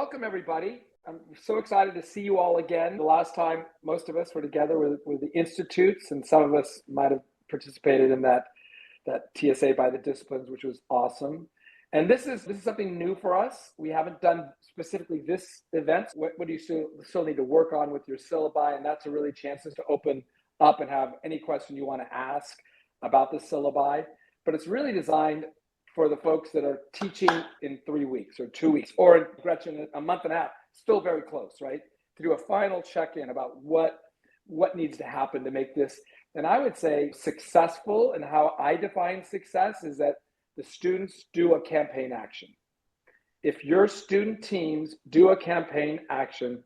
welcome everybody. I'm so excited to see you all again. The last time most of us were together with the institutes, and some of us might have participated in that TSA by the disciplines, which was awesome. And this is something new for us. We haven't done specifically this event. What do you still need to work on with your syllabi? And that's a really chance to open up and have any question you want to ask about the syllabi. But it's really designed for the folks that are teaching in 3 weeks or 2 weeks, or Gretchen, a month and a half, still very close, right? To do a final check-in about what needs to happen to make this. And I would say successful, and how I define success is that the students do a campaign action. If your student teams do a campaign action,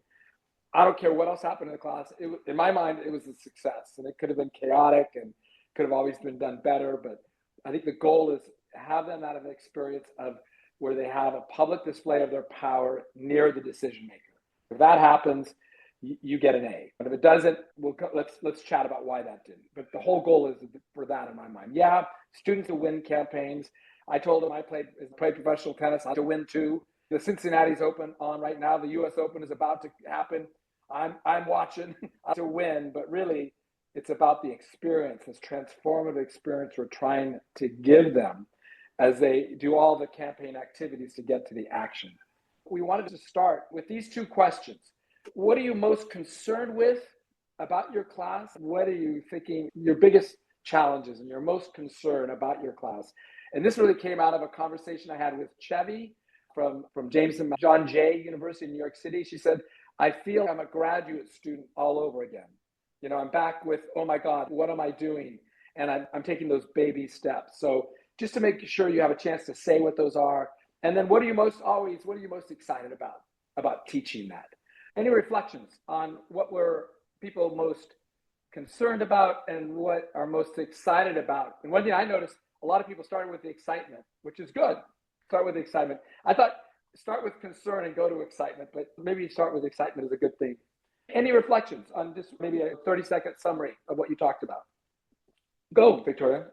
I don't care what else happened in the class. In my mind, it was a success, and it could have been chaotic and could have always been done better. But I think the goal is have them out of an experience of where they have a public display of their power near the decision maker. If that happens, you get an A. But if it doesn't, let's chat about why that didn't. But the whole goal is for that in my mind. Yeah, students will win campaigns. I told them I played professional tennis. I had to win too. The Cincinnati's Open on right now. The U.S. Open is about to happen. I'm watching to win, but really it's about the experience, this transformative experience we're trying to give them as they do all the campaign activities to get to the action. We wanted to start with these two questions. What are you most concerned with about your class? What are you thinking your biggest challenges and your most concern about your class? And this really came out of a conversation I had with Chevy from James and John Jay University in New York City. She said, I feel I'm a graduate student all over again. You know, I'm back with, oh my God, what am I doing? And I'm taking those baby steps. So just to make sure you have a chance to say what those are. And then what are you most excited about teaching that? Any reflections on what were people most concerned about and what are most excited about? And one thing I noticed, a lot of people started with the excitement, which is good. Start with the excitement. I thought start with concern and go to excitement, but maybe start with excitement is a good thing. Any reflections on just maybe a 30-second summary of what you talked about? Go, Victoria.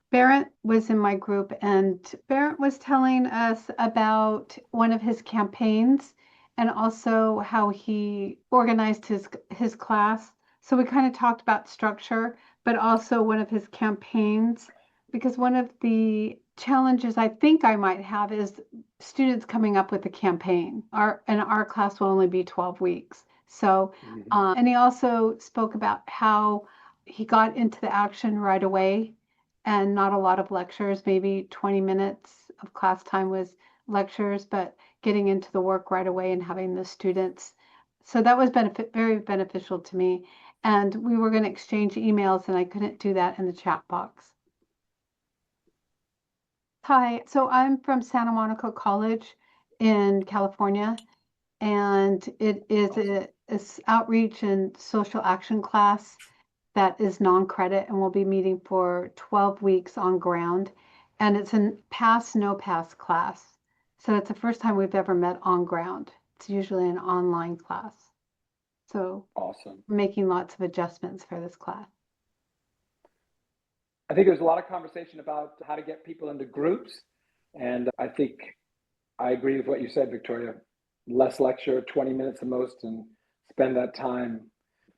Barrett was in my group, and Barrett was telling us about one of his campaigns and also how he organized his class. So we kind of talked about structure, but also one of his campaigns, because one of the challenges I think I might have is students coming up with a campaign. Our class will only be 12 weeks. So, and he also spoke about how he got into the action right away and not a lot of lectures, maybe 20 minutes of class time was lectures, but getting into the work right away and having the students. So that was very beneficial to me. And we were going to exchange emails, and I couldn't do that in the chat box. Hi, so I'm from Santa Monica College in California, and it is an outreach and social action class that is non-credit, and we'll be meeting for 12 weeks on ground. And it's a pass, no pass class. So it's the first time we've ever met on ground. It's usually an online class. So awesome. We're making lots of adjustments for this class. I think there's a lot of conversation about how to get people into groups. And I think I agree with what you said, Victoria. Less lecture, 20 minutes the most, and spend that time.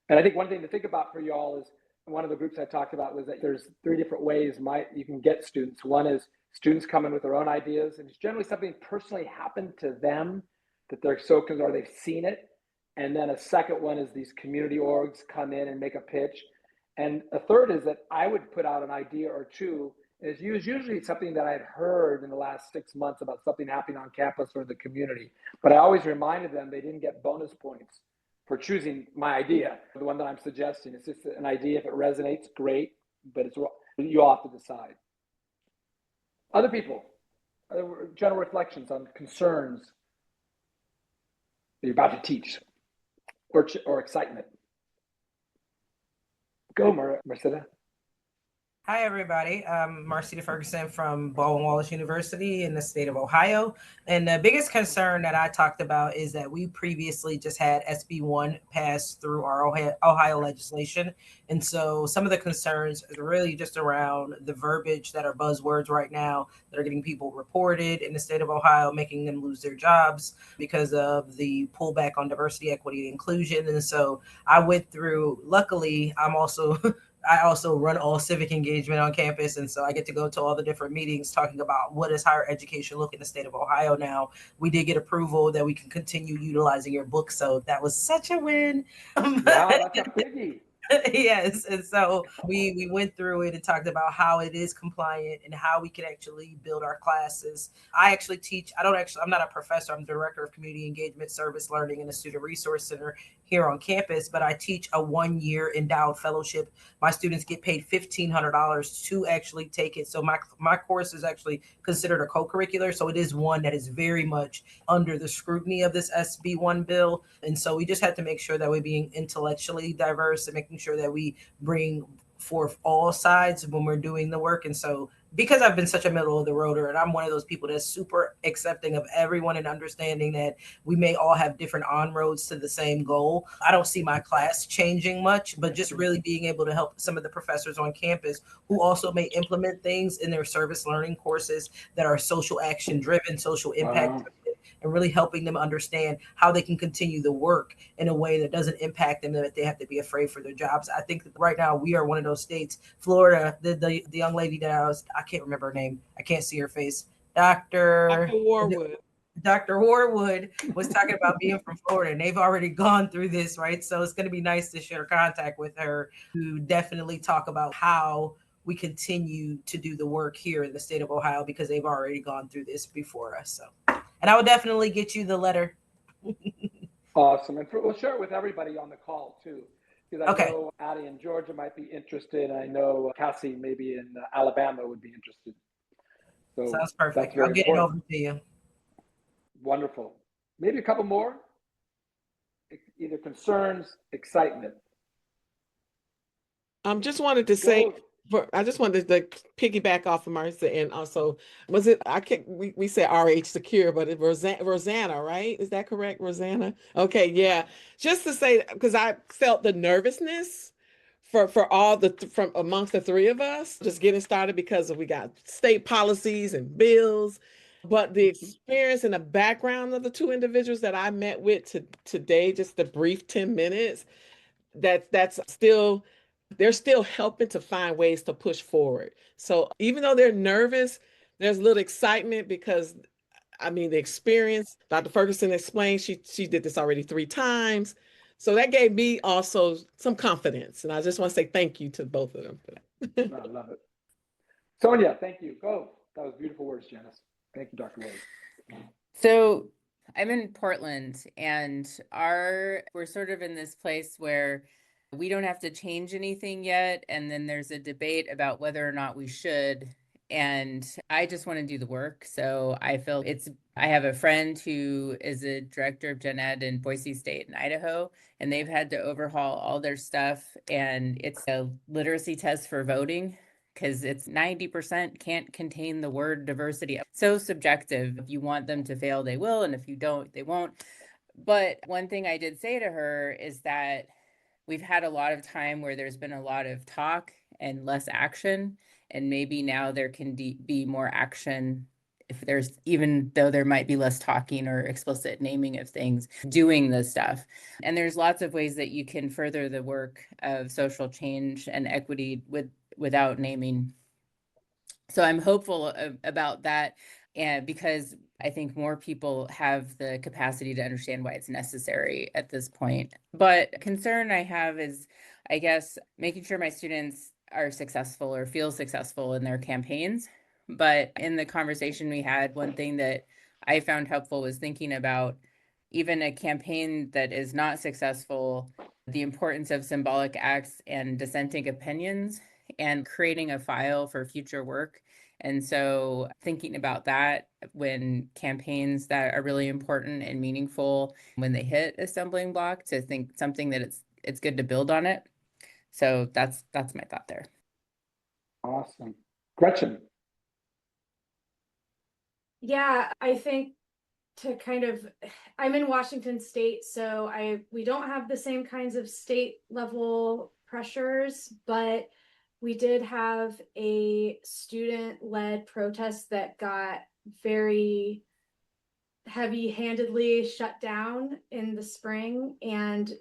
And I think one thing to think about for y'all is one of the groups I talked about was that there's 3 different ways you can get students. One is students come in with their own ideas, and it's generally something personally happened to them that they're so concerned or they've seen it. And then a second one is these community orgs come in and make a pitch. And a third is that I would put out an idea or two. It's usually something that I'd heard in the last 6 months about something happening on campus or in the community. But I always reminded them they didn't get bonus points for choosing my idea, the one that I'm suggesting. It's just an idea. If it resonates, great, but you all have to decide. Other people, general reflections on concerns that you're about to teach or excitement. Go, Marcella. Hi, everybody. I'm Marcita Ferguson from Baldwin Wallace University in the state of Ohio. And the biggest concern that I talked about is that we previously just had SB1 pass through our Ohio legislation. And so some of the concerns are really just around the verbiage that are buzzwords right now that are getting people reported in the state of Ohio, making them lose their jobs because of the pullback on diversity, equity, and inclusion. And so I went through, luckily, I also run all civic engagement on campus. And so I get to go to all the different meetings talking about what does higher education look in the state of Ohio now. We did get approval that we can continue utilizing your book. So that was such a win. Wow, that's a biggie. Yes. And so we went through it and talked about how it is compliant and how we can actually build our classes. I actually teach, I'm not a professor, I'm director of community engagement, service learning, and the student resource center here on campus, but I teach a 1-year endowed fellowship. My students get paid $1,500 to actually take it. So my course is actually considered a co-curricular. So it is one that is very much under the scrutiny of this SB1 bill. And so we just had to make sure that we're being intellectually diverse and making sure that we bring forth all sides when we're doing the work. And so because I've been such a middle of the roader and I'm one of those people that's super accepting of everyone and understanding that we may all have different on roads to the same goal, I don't see my class changing much, but just really being able to help some of the professors on campus who also may implement things in their service learning courses that are social action driven, social impact, and really helping them understand how they can continue the work in a way that doesn't impact them, that they have to be afraid for their jobs. I think that right now we are one of those states. Florida, the young lady that I can't remember her name. I can't see her face. Dr. Warwood. Dr. Warwood was talking about being from Florida, and they've already gone through this, right? So it's going to be nice to share contact with her to definitely talk about how we continue to do the work here in the state of Ohio because they've already gone through this before us. So, and I will definitely get you the letter. Awesome. And we'll share it with everybody on the call too, because I know Addie in Georgia might be interested. I know Cassie maybe in Alabama would be interested. So sounds perfect. I'll get it over to you. Wonderful. Maybe a couple more. Either concerns, excitement. Just wanted to say, I just wanted to piggyback off of Martha, and also, was it, we said RH Secure, but it Rosanna, right? Is that correct, Rosanna? Okay, yeah. Just to say, because I felt the nervousness for all from amongst the three of us, just getting started because we got state policies and bills, but the experience and the background of the two individuals that I met with today, just the brief 10 minutes, that's still, they're still helping to find ways to push forward. So even though they're nervous, there's a little excitement because the experience, Dr. Ferguson explained, she did this already 3 times. So that gave me also some confidence. And I just want to say thank you to both of them for that. I love it. Sonia, thank you. Go. That was beautiful words, Janice. Thank you, Dr. Wade. So I'm in Portland, and we're sort of in this place where we don't have to change anything yet. And then there's a debate about whether or not we should. And I just want to do the work. So I feel I have a friend who is a director of gen ed in Boise State in Idaho, and they've had to overhaul all their stuff. And it's a literacy test for voting because it's 90% can't contain the word diversity. So subjective. If you want them to fail, they will. And if you don't, they won't. But one thing I did say to her is that we've had a lot of time where there's been a lot of talk and less action. And maybe now there can be more action even though there might be less talking or explicit naming of things, doing this stuff. And there's lots of ways that you can further the work of social change and equity without naming. So I'm hopeful about that. And because I think more people have the capacity to understand why it's necessary at this point. But concern I have is, I guess, making sure my students are successful or feel successful in their campaigns. But in the conversation we had, one thing that I found helpful was thinking about even a campaign that is not successful, the importance of symbolic acts and dissenting opinions and creating a file for future work. And so thinking about that when campaigns that are really important and meaningful, when they hit a stumbling block, to think something that it's good to build on it. So that's my thought there. Awesome. Gretchen. Yeah, I think I'm in Washington State, so we don't have the same kinds of state level pressures, but we did have a student-led protest that got very heavy-handedly shut down in the spring, and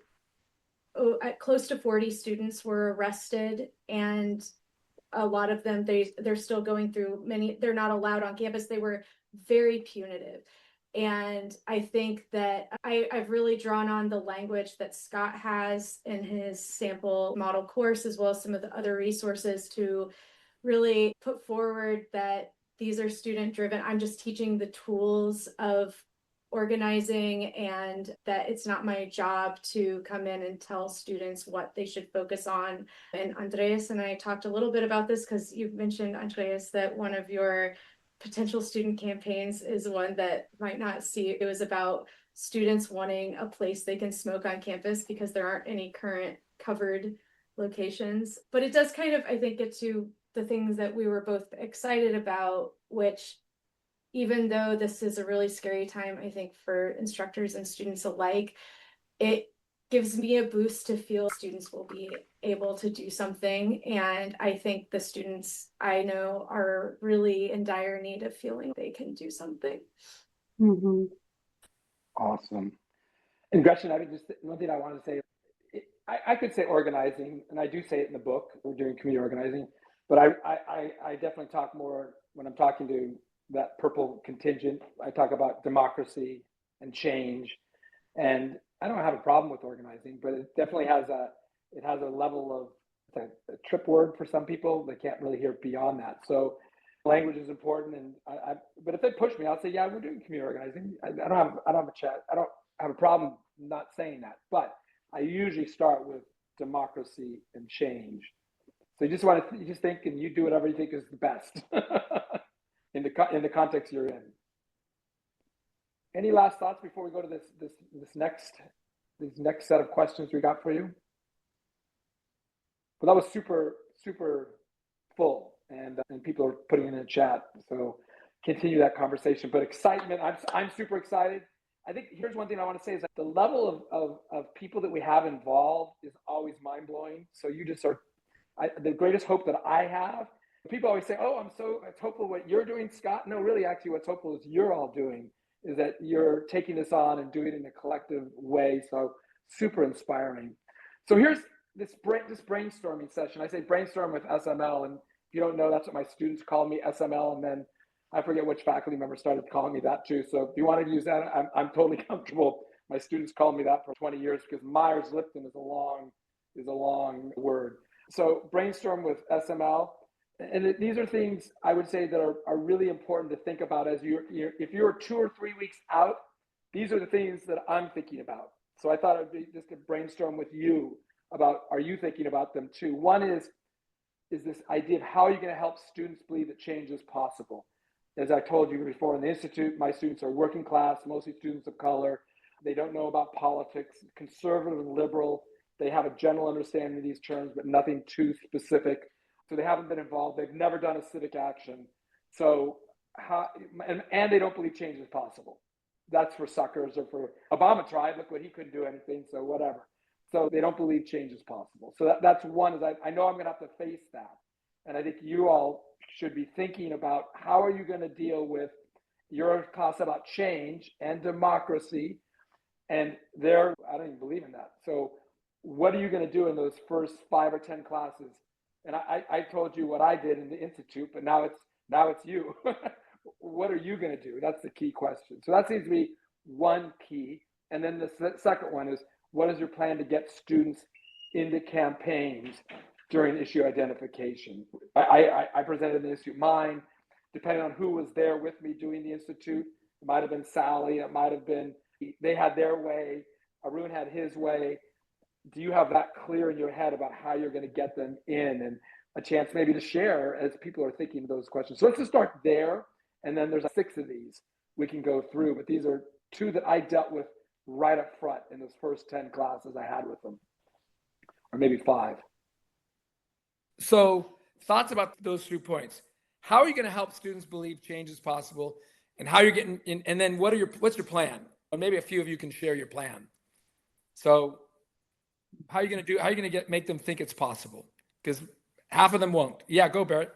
close to 40 students were arrested, and a lot of them they're still going through they're not allowed on campus. They were very punitive. And I think that I've really drawn on the language that Scott has in his sample model course, as well as some of the other resources, to really put forward that these are student driven. I'm just teaching the tools of organizing, and that it's not my job to come in and tell students what they should focus on. And Andreas and I talked a little bit about this, because you've mentioned, Andreas, that one of your potential student campaigns is one that might not see. It was about students wanting a place they can smoke on campus because there aren't any current covered locations. But it does kind of, I think, get to the things that we were both excited about, which, even though this is a really scary time, I think, for instructors and students alike, it gives me a boost to feel students will be able to do something. And I think the students I know are really in dire need of feeling they can do something. Mm-hmm. Awesome. And Gretchen, I mean, just one thing I want to say, I could say organizing, and I do say it in the book, we're doing community organizing, but I definitely talk more when I'm talking to that purple contingent. I talk about democracy and change, and I don't have a problem with organizing, but it definitely has a level of a trip word for some people. They can't really hear beyond that. So language is important, and but if they push me, I'll say, yeah, we're doing community organizing. I don't have a problem not saying that, but I usually start with democracy and change. So you just think, and you do whatever you think is the best in the context you're in. Any last thoughts before we go to this next set of questions we got for you? Well, that was super full, and people are putting in the chat. So continue that conversation. But excitement, I'm super excited. I think here's one thing I want to say is that the level of people that we have involved is always mind blowing. So you just are the greatest hope that I have. People always say, "Oh, it's hopeful what you're doing, Scott." No, really, actually, what's hopeful is you're all doing. Is that you're taking this on and doing it in a collective way. So super inspiring. So here's this brainstorming session. I say brainstorm with SML, and if you don't know, that's what my students call me, SML, and then I forget which faculty member started calling me that too. So if you want to use that, I'm totally comfortable. My students called me that for 20 years because Myers-Lipton is a long word. So brainstorm with SML. And these are things I would say that are really important to think about as if you're 2 or 3 weeks out. These are the things that I'm thinking about. So I thought it'd be just to brainstorm with you about, are you thinking about them too? One is this idea of how are you going to help students believe that change is possible? As I told you before, in the Institute, my students are working class, mostly students of color. They don't know about politics, conservative and liberal. They have a general understanding of these terms, but nothing too specific. So they haven't been involved. They've never done a civic action. So and they don't believe change is possible. That's for suckers, or for Obama tried. Look what he couldn't do anything. So whatever. So they don't believe change is possible. So that's one. Is I know I'm going to have to face that, and I think you all should be thinking about how are you going to deal with your class about change and democracy, and I don't even believe in that. So what are you going to do in those first 5 or 10 classes? And I told you what I did in the Institute, but now it's you. What are you going to do? That's the key question. So that seems to be one key. And then the second one is, what is your plan to get students into campaigns during issue identification? I presented the Institute mine. Depending on who was there with me doing the Institute, it might have been Sally, it might have been, they had their way, Arun had his way. Do you have that clear in your head about how you're going to get them in, and a chance maybe to share as people are thinking of those questions? So let's just start there. And then there's 6 of these we can go through, but these are 2 that I dealt with right up front in those first 10 classes I had with them, or maybe 5. So thoughts about those 3 points. How are you going to help students believe change is possible, and how you're getting in, and then what's your plan? Or maybe a few of you can share your plan. So how are you going to make them think it's possible? Because half of them won't. Yeah, go Barrett.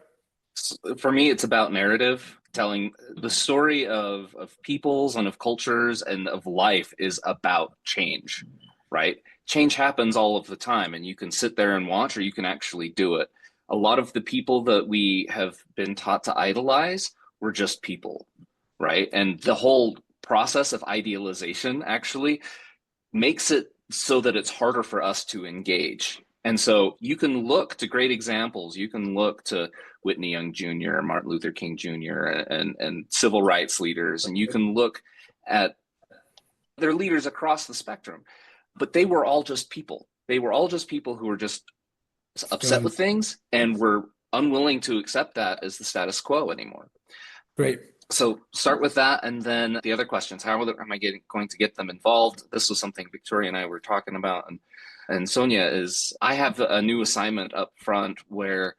For me, it's about narrative. Telling the story of peoples and of cultures and of life is about change, right? Change happens all of the time, and you can sit there and watch, or you can actually do it. A lot of the people that we have been taught to idolize were just people, right? And the whole process of idealization actually makes it so that it's harder for us to engage. And so you can look to great examples. You can look to Whitney Young Jr., Martin Luther King Jr., and civil rights leaders, and you can look at their leaders across the spectrum. But they were all just people. They were all just people who were just upset with things and were unwilling to accept that as the status quo anymore. Great. So start with that, and then the other questions. How am I going to get them involved? This was something Victoria and I were talking about, and Sonia is, I have a new assignment up front where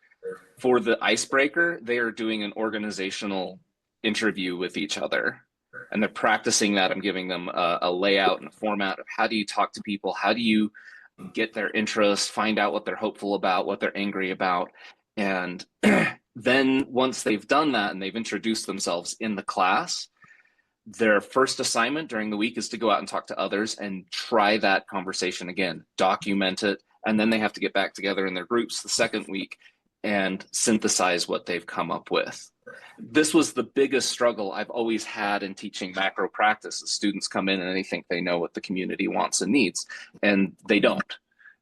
for the icebreaker, they are doing an organizational interview with each other, and they're practicing that. I'm giving them a layout and a format of how do you talk to people? How do you get their interest, find out what they're hopeful about, what they're angry about, and then once they've done that and they've introduced themselves in the class, their first assignment during the week is to go out and talk to others and try that conversation again, document it, and then they have to get back together in their groups the second week and synthesize what they've come up with. This was the biggest struggle I've always had in teaching macro practice. The students come in and they think they know what the community wants and needs, and they don't.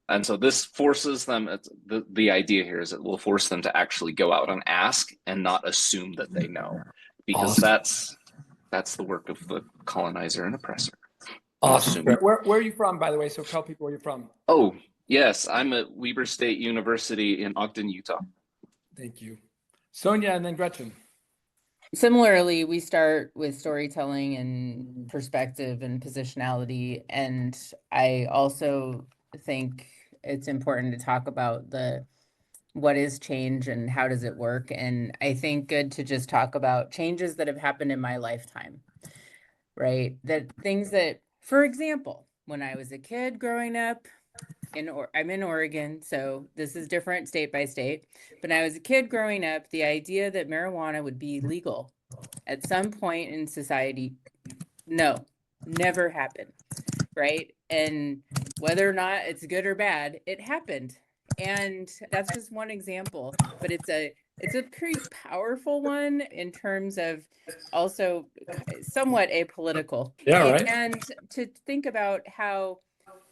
And so this forces them, the idea here is it will force them to actually go out and ask and not assume that they know, because awesome. that's the work of the colonizer and oppressor. Awesome. Where are you from, by the way? So tell people where you're from. Oh, yes. I'm at Weber State University in Ogden, Utah. Thank you. Sonia and then Gretchen. Similarly, we start with storytelling and perspective and positionality. And I also think it's important to talk about what is change and how does it work. And I think good to just talk about changes that have happened in my lifetime, right? That things that, for example, when I was a kid growing up, I'm in Oregon, so this is different state by state. But when I was a kid growing up, the idea that marijuana would be legal at some point in society, no, never happened, right? And whether or not it's good or bad, it happened. And that's just one example, but it's a pretty powerful one in terms of also somewhat apolitical. Yeah, right. And to think about how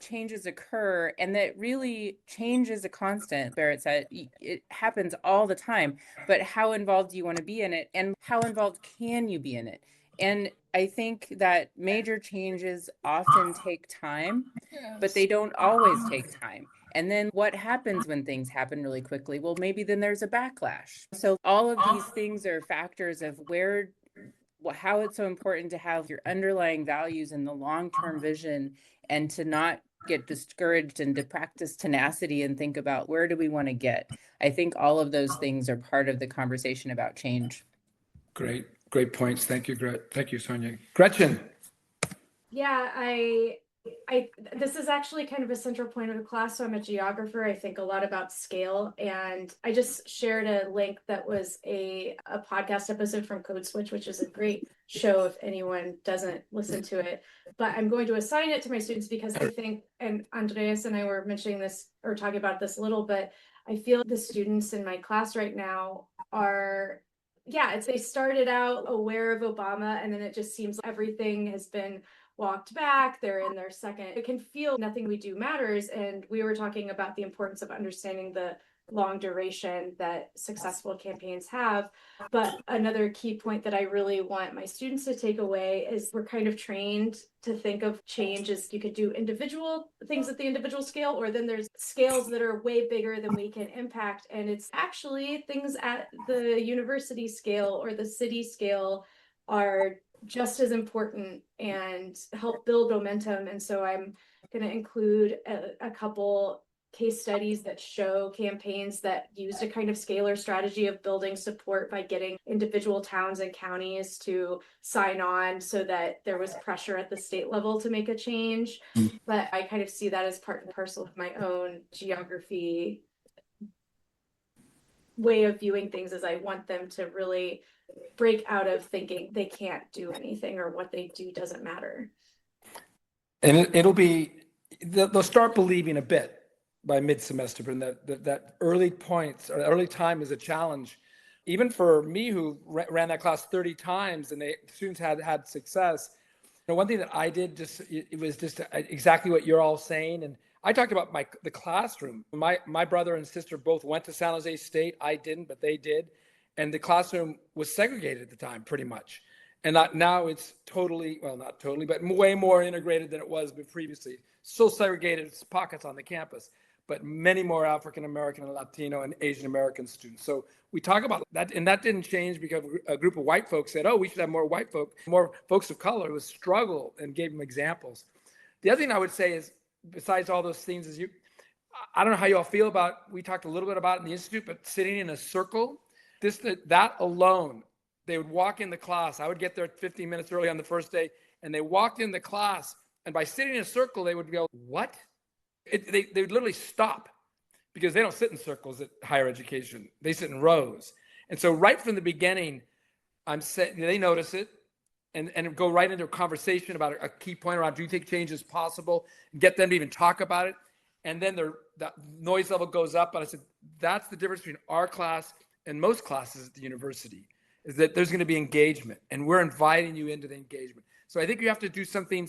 changes occur, and that really change is a constant. Barrett said it happens all the time, but how involved do you want to be in it, and how involved can you be in it? And I think that major changes often take time, but they don't always take time. And then what happens when things happen really quickly? Well, maybe then there's a backlash. So all of these things are factors of how it's so important to have your underlying values and the long-term vision, and to not get discouraged and to practice tenacity and think about where do we want to get. I think all of those things are part of the conversation about change. Great points. Thank you, Thank you, Sonia. Gretchen. Yeah, this is actually kind of a central point of the class. So I'm a geographer. I think a lot about scale, and I just shared a link that was a podcast episode from Code Switch, which is a great show if anyone doesn't listen to it. But I'm going to assign it to my students because I think, and Andreas and I were mentioning this or talking about this a little bit, I feel the students in my class right now are, they started out aware of Obama, and then it just seems like everything has been walked back. They're in their second. It can feel nothing we do matters. And we were talking about the importance of understanding the long duration that successful campaigns have. But another key point that I really want my students to take away is we're kind of trained to think of change as you could do individual things at the individual scale, or then there's scales that are way bigger than we can impact. And it's actually things at the university scale or the city scale are just as important and help build momentum. And so I'm going to include a couple case studies that show campaigns that used a kind of scalar strategy of building support by getting individual towns and counties to sign on so that there was pressure at the state level to make a change. But I kind of see that as part and parcel of my own geography way of viewing things, as I want them to really break out of thinking they can't do anything or what they do doesn't matter. And it'll be, they'll start believing a bit by mid-semester, but that early points or early time is a challenge. Even for me, who ran that class 30 times and students had success. You know, one thing that I did it was just exactly what you're all saying. And I talked about the classroom. My brother and sister both went to San Jose State. I didn't, but they did. And the classroom was segregated at the time, pretty much. And now it's totally, well, not totally, but way more integrated than it was previously. Still segregated pockets on the campus, but many more African American and Latino and Asian American students. So we talk about that, and that didn't change because a group of white folks said, oh, we should have more folks of color. It was struggle, and gave them examples. The other thing I would say is, besides all those things, is I don't know how you all feel about, we talked a little bit about it in the Institute, but sitting in a circle, that alone, they would walk in the class. I would get there 15 minutes early on the first day, and they walked in the class, and by sitting in a circle, they would go, what? They would literally stop, because they don't sit in circles at higher education. They sit in rows. And so right from the beginning, they notice it and go right into a conversation about a key point around, do you think change is possible? And get them to even talk about it. And then that noise level goes up. And I said, that's the difference between our class and most classes at the university, is that there's going to be engagement, and we're inviting you into the engagement. So I think you have to do something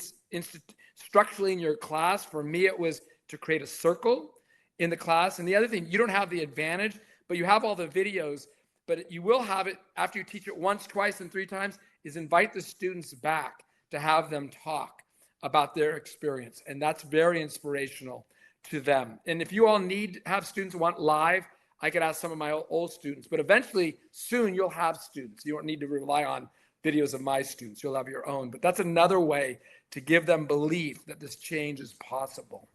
structurally in your class. For me, it was to create a circle in the class. And the other thing, you don't have the advantage, but you have all the videos, but you will have it after you teach it once, twice, and 3 times, is invite the students back to have them talk about their experience. And that's very inspirational to them. And if you all have students who want live, I could ask some of my old students, but eventually soon you'll have students. You don't need to rely on videos of my students. You'll have your own, but that's another way to give them belief that this change is possible.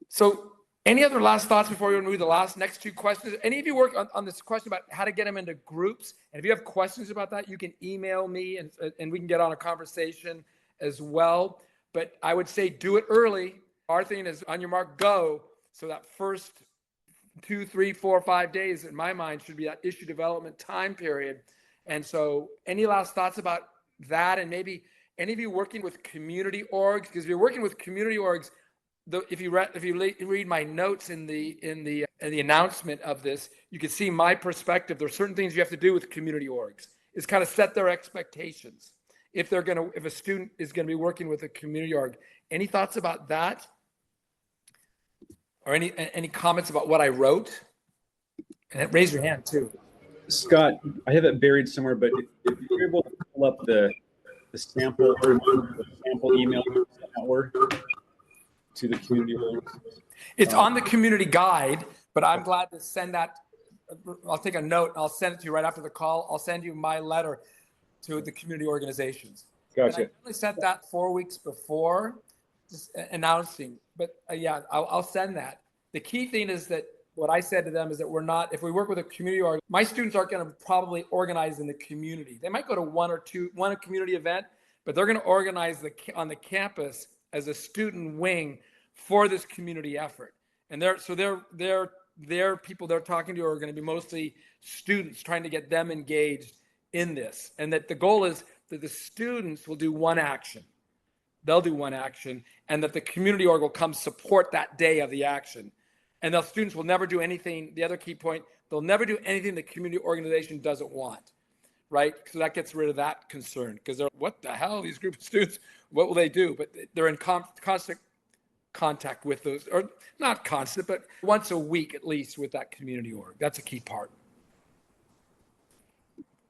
So any other last thoughts before we move to the next 2 questions? Any of you work on this question about how to get them into groups? And if you have questions about that, you can email me and we can get on a conversation as well. But I would say do it early. Our thing is on your mark, go. So that first 2, 3, 4, 5 days, in my mind, should be that issue development time period. And so any last thoughts about that? And maybe any of you working with community orgs, because if you're working with community orgs, if you read my notes in the announcement of this, you can see my perspective. There are certain things you have to do with community orgs, is kind of set their expectations. If a student is going to be working with a community org, any thoughts about that? Or any comments about what I wrote? And raise your hand too. Scott, I have it buried somewhere, but if you're able to pull up the sample email network to the community org. It's on the community guide, but I'm glad to send that. I'll take a note. I'll send it to you right after the call. I'll send you my letter to the community organizations. Gotcha. And I only sent that 4 weeks before, just announcing. But yeah, I'll send that. The key thing is that what I said to them is that if we work with a community org, my students aren't going to probably organize in the community. They might go to one community event, but they're going to organize on the campus as a student wing for this community effort. And they're people they're talking to are going to be mostly students, trying to get them engaged in this. And that the goal is that the students will do one action. They'll do one action, and that the community org will come support that day of the action. And the students will never do anything. The other key point, they'll never do anything the community organization doesn't want, right? So that gets rid of that concern, because they're, what the hell, these group of students, what will they do? But they're in constant contact with those, or not constant, but once a week at least with that community org. That's a key part.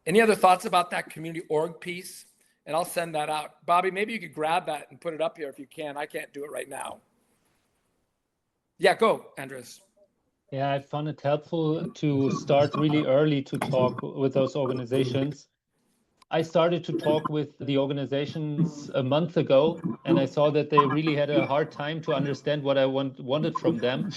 Any other thoughts about that community org piece? And I'll send that out. Bobby, maybe you could grab that and put it up here if you can. I can't do it right now. Yeah, go, Andres. Yeah, I found it helpful to start really early to talk with those organizations. I started to talk with the organizations a month ago, and I saw that they really had a hard time to understand what I wanted from them.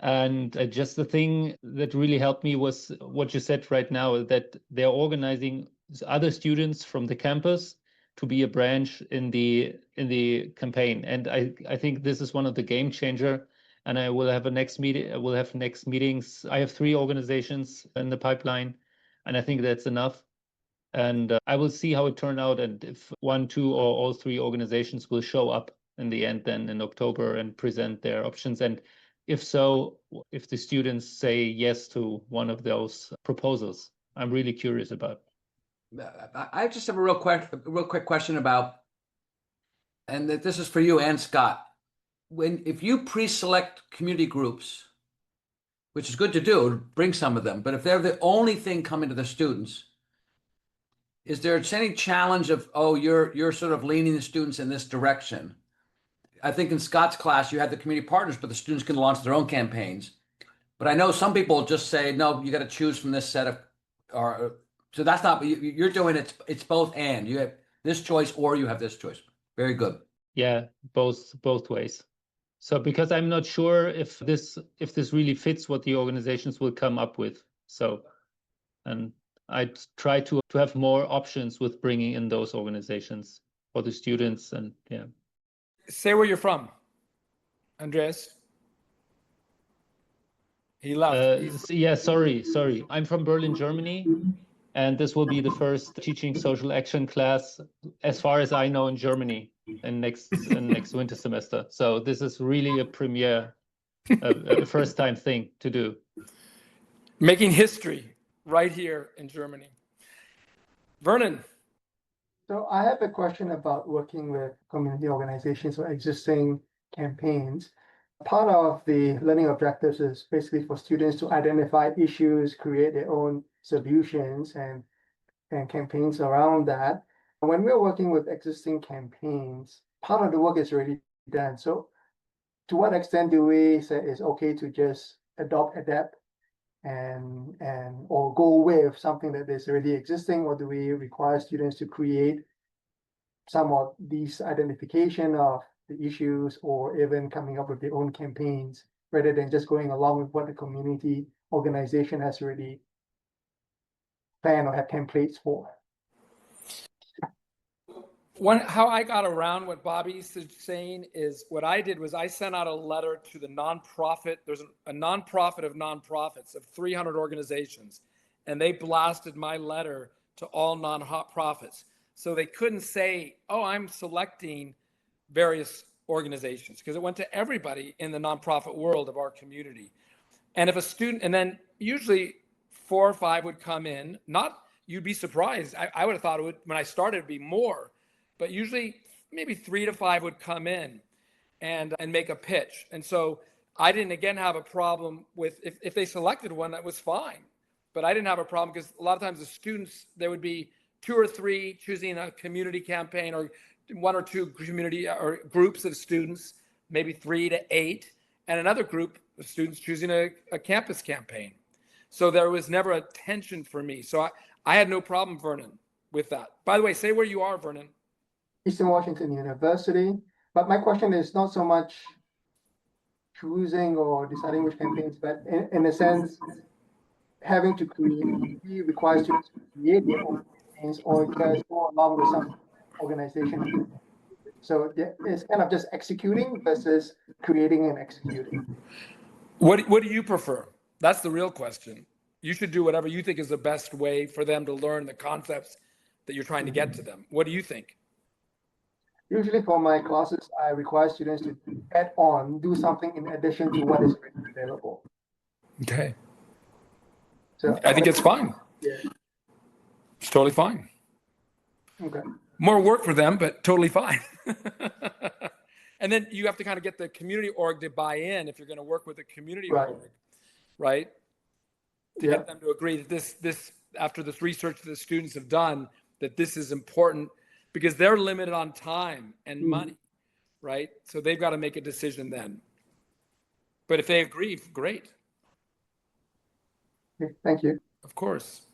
And just the thing that really helped me was what you said right now, that they're organizing other students from the campus to be a branch in the campaign. And I think this is one of the game changer. And I will have a next meeting. I will have next meetings. I have 3 organizations in the pipeline, and I think that's enough. And I will see how it turned out, and if 1, 2, or all 3 organizations will show up in the end then in October and present their options. And if so, if the students say yes to one of those proposals, I'm really curious about. I just have a real quick question about, and that this is for you and Scott. If you pre-select community groups, which is good to do, bring some of them, but if they're the only thing coming to the students, is there any challenge of, oh, you're sort of leaning the students in this direction? I think in Scott's class, you had the community partners, but the students can launch their own campaigns. But I know some people just say, no, you got to choose from this set of, so that's not, you're doing it. It's both and. You have this choice or you have this choice. Very good. Yeah, both ways. So because I'm not sure if this really fits what the organizations will come up with. So, and I try to have more options with bringing in those organizations for the students. And yeah. Say where you're from, Andreas. He left. Yeah, sorry. I'm from Berlin, Germany, and this will be the first teaching social action class, as far as I know, in Germany in next winter semester. So this is really a premiere, a first time thing to do. Making history right here in Germany. Vernon. So I have a question about working with community organizations or existing campaigns. Part of the learning objectives is basically for students to identify issues, create their own solutions and campaigns around that. When we're working with existing campaigns, part of the work is already done. So to what extent do we say it's okay to just adapt and or go with something that is already existing, or do we require students to create some of these identification of the issues or even coming up with their own campaigns rather than just going along with what the community organization has already planned or have templates for? How I got around what Bobby's saying is what I did was I sent out a letter to the nonprofit. There's a nonprofit of nonprofits of 300 organizations, and they blasted my letter to all nonprofits. So they couldn't say, oh, I'm selecting various organizations, because it went to everybody in the nonprofit world of our community. And if a student, and then usually 4 or 5 would come in, you'd be surprised. I would have thought it would, when I started, it'd be more. But usually maybe 3 to 5 would come in and make a pitch. And so I didn't, again, have a problem with, if they selected one, that was fine. But I didn't have a problem because a lot of times the students, there would be 2 or 3 choosing a community campaign, or 1 or 2 community or groups of students, maybe 3 to 8, and another group of students choosing a campus campaign. So there was never a tension for me. So I had no problem, Vernon, with that. By the way, say where you are, Vernon. Eastern Washington University. But my question is not so much choosing or deciding which campaigns, but in a sense, having to require students to create their own campaigns, or just go along with some organization. So it's kind of just executing versus creating and executing. What do you prefer? That's the real question. You should do whatever you think is the best way for them to learn the concepts that you're trying to get to them. What do you think? Usually for my classes, I require students to add on, do something in addition to what is already available. Okay. So I think it's fine. Yeah. It's totally fine. Okay. More work for them, but totally fine. And then you have to kind of get the community org to buy in if you're going to work with a community org, right? To get them to agree that this after this research that the students have done, that this is important, because they're limited on time and money, right? So they've got to make a decision then. But if they agree, great. Okay, thank you. Of course.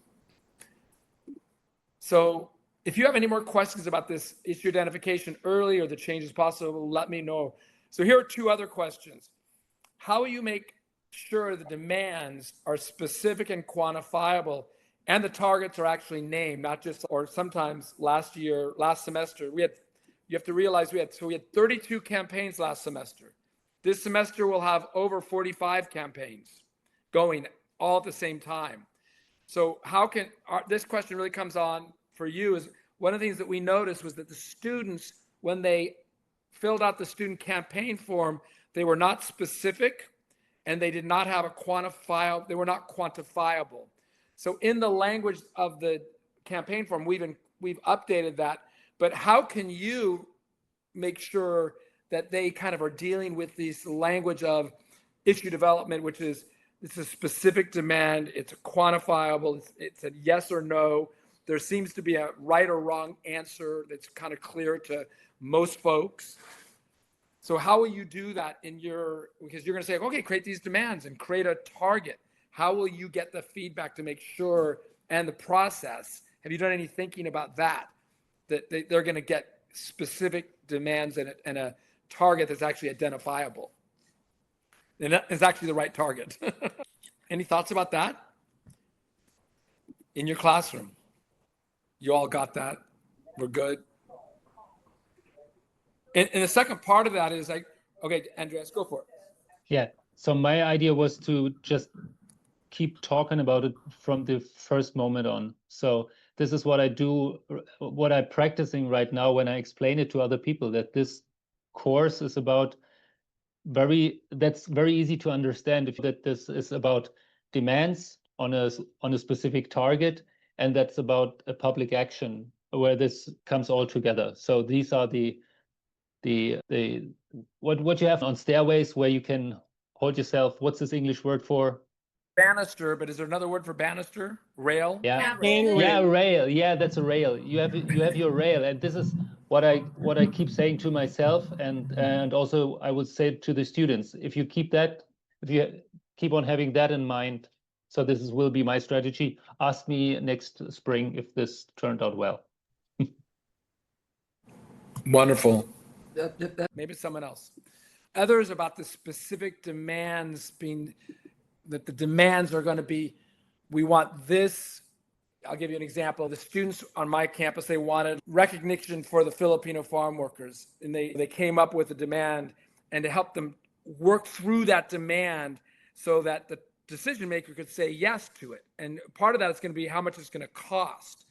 So if you have any more questions about this issue identification early or the changes possible, let me know. So here are two other questions. How will you make sure the demands are specific and quantifiable and the targets are actually named, not just, or sometimes last semester, you have to realize we had 32 campaigns last semester. This semester we'll have over 45 campaigns going all at the same time. So this question really comes on for you is one of the things that we noticed was that the students, when they filled out the student campaign form, they were not specific and they did not have they were not quantifiable. So in the language of the campaign form, we've updated that, but how can you make sure that they kind of are dealing with this language of issue development, which is, it's a specific demand, it's a quantifiable, it's a yes or no. There seems to be a right or wrong answer that's kind of clear to most folks. So how will you do that because you're going to say, okay, create these demands and create a target. How will you get the feedback to make sure, and the process, have you done any thinking about that they're going to get specific demands and a target that's actually identifiable? And that is actually the right target. Any thoughts about that? In your classroom? You all got that? We're good? And the second part of that is like, okay, Andreas, go for it. Yeah. So my idea was to just keep talking about it from the first moment on. So this is what I do, what I'm practicing right now when I explain it to other people, that this course is about that's very easy to understand, that this is about demands on a specific target, and that's about a public action where this comes all together. So these are what you have on stairways where you can hold yourself. What's this English word for? Banister, but is there another word for banister? Rail? Yeah, rail. Yeah, that's a rail. You have your rail, and this is what I keep saying to myself, and also I would say to the students. If you keep on having that in mind, so will be my strategy. Ask me next spring if this turned out well. Wonderful. Maybe someone else. Others about the specific demands that the demands are going to be, we want this. I'll give you an example. The students on my campus, they wanted recognition for the Filipino farm workers. And they came up with a demand, and to help them work through that demand so that the decision maker could say yes to it. And part of that is going to be how much it's going to cost,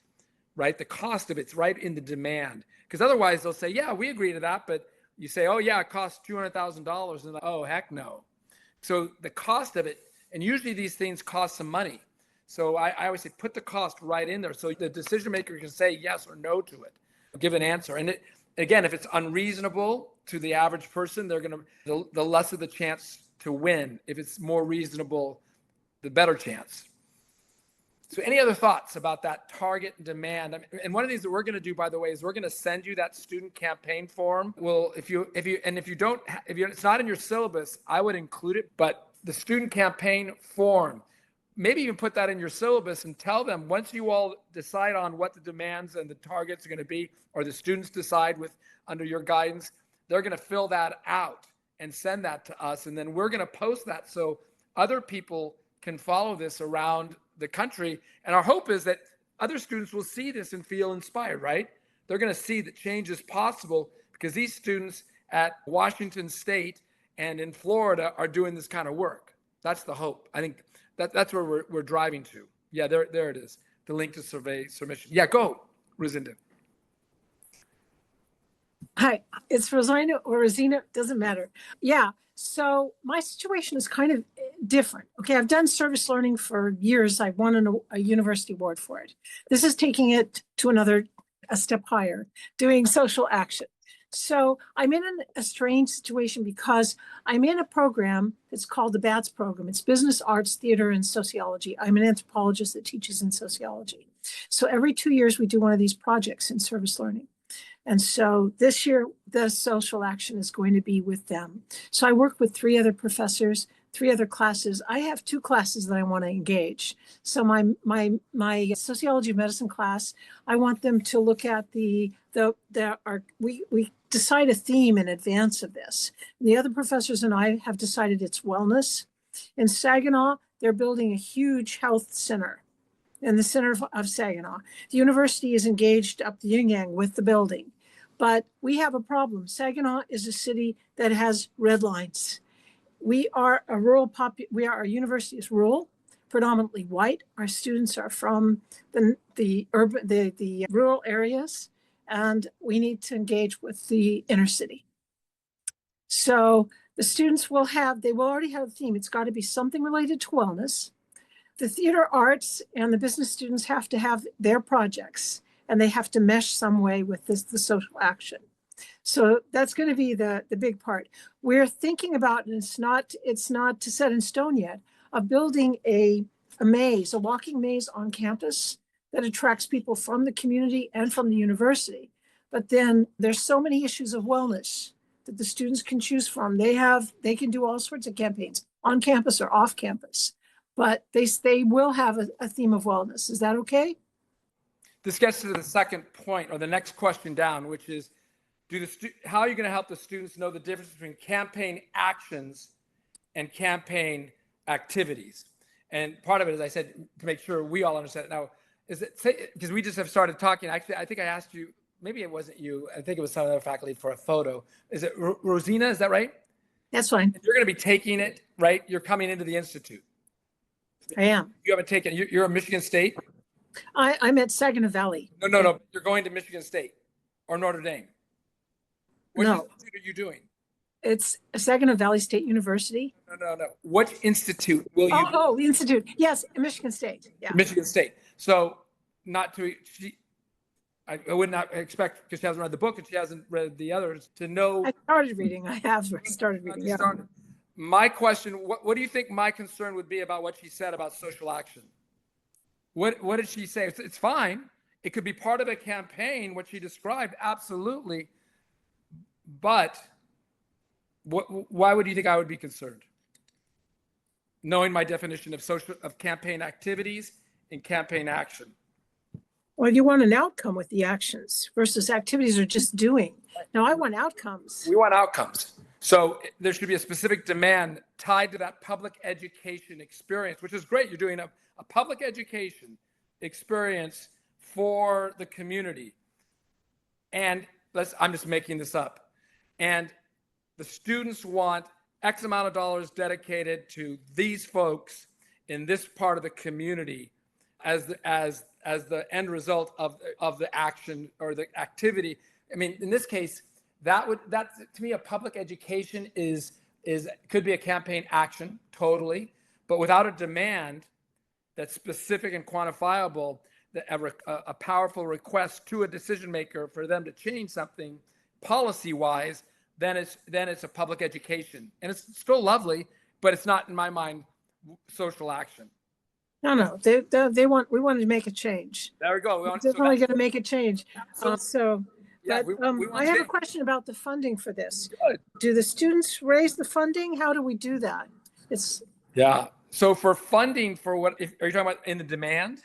right? The cost of it's right in the demand. Because otherwise they'll say, yeah, we agree to that. But you say, oh yeah, it costs $200,000. And like, oh, heck no. So the cost of it, and usually these things cost some money. So I always say, put the cost right in there. So the decision maker can say yes or no to it, give an answer. And again, if it's unreasonable to the average person, they're going to, the less of the chance to win. If it's more reasonable, the better chance. So any other thoughts about that target and demand? And one of the things that we're going to do, by the way, is we're going to send you that student campaign form. Well, if it's not in your syllabus, I would include it. But the student campaign form, maybe even put that in your syllabus and tell them, once you all decide on what the demands and the targets are going to be, or the students decide under your guidance, they're going to fill that out and send that to us. And then we're going to post that so other people can follow this around the country. And our hope is that other students will see this and feel inspired, right? They're going to see that change is possible because these students at Washington State and in Florida are doing this kind of work. That's the hope. I think that's where we're driving to. Yeah, there it is. The link to survey submission. Yeah, go, Rosinda. Hi, it's Rosina or Rosina, doesn't matter. Yeah, so my situation is kind of different. Okay, I've done service learning for years. I've won a university award for it. This is taking it to a step higher, doing social action. So I'm in a strange situation because I'm in a program that's called the BATS program. It's business, arts, theater, and sociology. I'm an anthropologist that teaches in sociology. So every 2 years we do one of these projects in service learning. And so this year, the social action is going to be with them. So I work with 3 other professors 3 other classes. I have 2 classes that I want to engage. So my sociology of medicine class, I want them to look at we decide a theme in advance of this. The other professors and I have decided it's wellness. In Saginaw, they're building a huge health center in the center of Saginaw. The university is engaged up the yin-yang with the building. But we have a problem. Saginaw is a city that has red lines. We are a rural our university is rural, predominantly white. Our students are from the rural areas, and we need to engage with the inner city. So the students will already have a theme. It's got to be something related to wellness. The theater arts and the business students have to have their projects, and they have to mesh some way with the social action. So that's going to be the big part. We're thinking about, and it's not set in stone yet, of building a maze, a walking maze on campus that attracts people from the community and from the university. But then there's so many issues of wellness that the students can choose from. They can do all sorts of campaigns on campus or off campus, but they will have a theme of wellness. Is that okay? This gets to the second point, or the next question down, which is, how are you going to help the students know the difference between campaign actions and campaign activities? And part of it, as I said, to make sure we all understand it now, is it, because we just have started talking. Actually, I think I asked you, maybe it wasn't you, I think it was some other faculty, for a photo. Is it Rosina? Is that right? That's fine. You're going to be taking it, right? You're coming into the Institute. I am. You haven't taken, you're at Michigan State? I'm at Saginaw Valley. No. You're going to Michigan State or Notre Dame. Which institute are you doing? It's Saginaw Valley State University. No. Which institute will you? Oh, the institute. Yes, Michigan State. Yeah. Michigan State. So I would not expect, because she hasn't read the book and she hasn't read the others, to know. I started reading. I have started reading. Yeah. My question, what do you think my concern would be about what she said about social action? What did she say? It's fine. It could be part of a campaign, what she described, absolutely. But why would you think I would be concerned? Knowing my definition of campaign activities and campaign action. Well, you want an outcome with the actions versus activities are just doing. Now, I want outcomes. We want outcomes. So there should be a specific demand tied to that public education experience, which is great. You're doing a public education experience for the community. And I'm just making this up. And the students want X amount of dollars dedicated to these folks in this part of the community as the end result of the action or the activity. I mean, in this case, that to me, a public education could be a campaign action, totally, but without a demand that's specific and quantifiable, a powerful request to a decision maker for them to change something policy-wise, then it's a public education, and it's still lovely, but it's not, in my mind, social action. No. We wanted to make a change. There we go. We're definitely going to make a change. Yeah, I have a question about the funding for this. Do the students raise the funding? How do we do that? So for funding, for what are you talking about in the demand?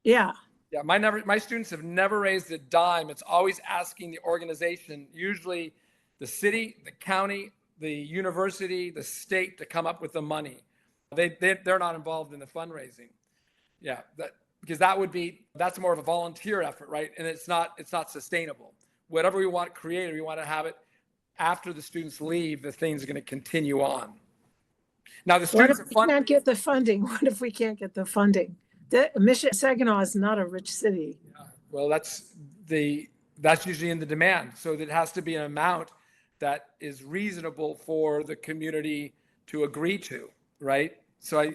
Yeah. Yeah, my students have never raised a dime. It's always asking the organization, usually the city, the county, the university, the state, to come up with the money. They're not involved in the fundraising. Yeah, because that's more of a volunteer effort, right? And it's not sustainable. Whatever we want created, we want to have it after the students leave. The thing's going to continue on. Now the students can't get the funding. What if we can't get the funding? Saginaw is not a rich city. Yeah, well, that's usually in the demand. So it has to be an amount that is reasonable for the community to agree to, right? So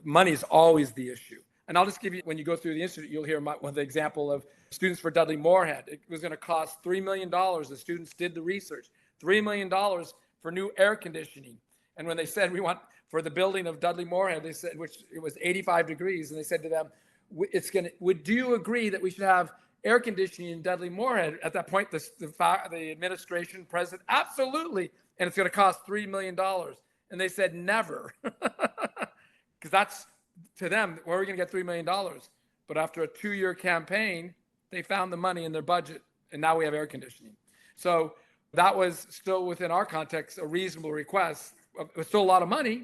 money is always the issue. And I'll just give you, when you go through the institute, you'll hear one of the example of students for Dudley Moorhead. It was going to cost $3 million. The students did the research, $3 million for new air conditioning. And when they said we want for the building of Dudley Moorhead, they said, which it was 85 degrees, and they said to them, do you agree that we should have air conditioning in Dudley Moorhead? At that point, the administration president, absolutely. And it's going to cost $3 million. And And they said, never. Because that's, to them, where are we going to get $3 million? But after a 2-year campaign, they found the money in their budget, and now we have air conditioning. So that was still within our context, a reasonable request. It was still a lot of money,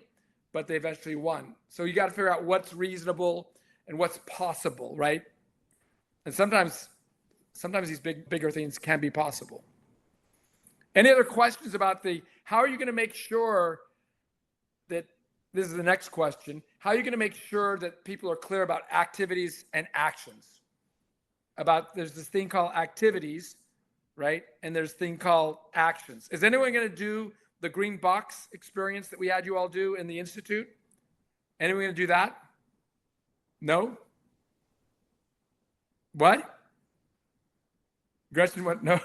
but they eventually won. So you got to figure out what's reasonable and what's possible, right? And sometimes these bigger things can be possible. Any other questions about how are you going to make sure that, this is the next question, how are you going to make sure that people are clear about activities and actions? There's this thing called activities, right? And there's a thing called actions. Is anyone going to do the green box experience that we had you all do in the Institute? Anyone going to do that? No? What? Gretchen, what? No?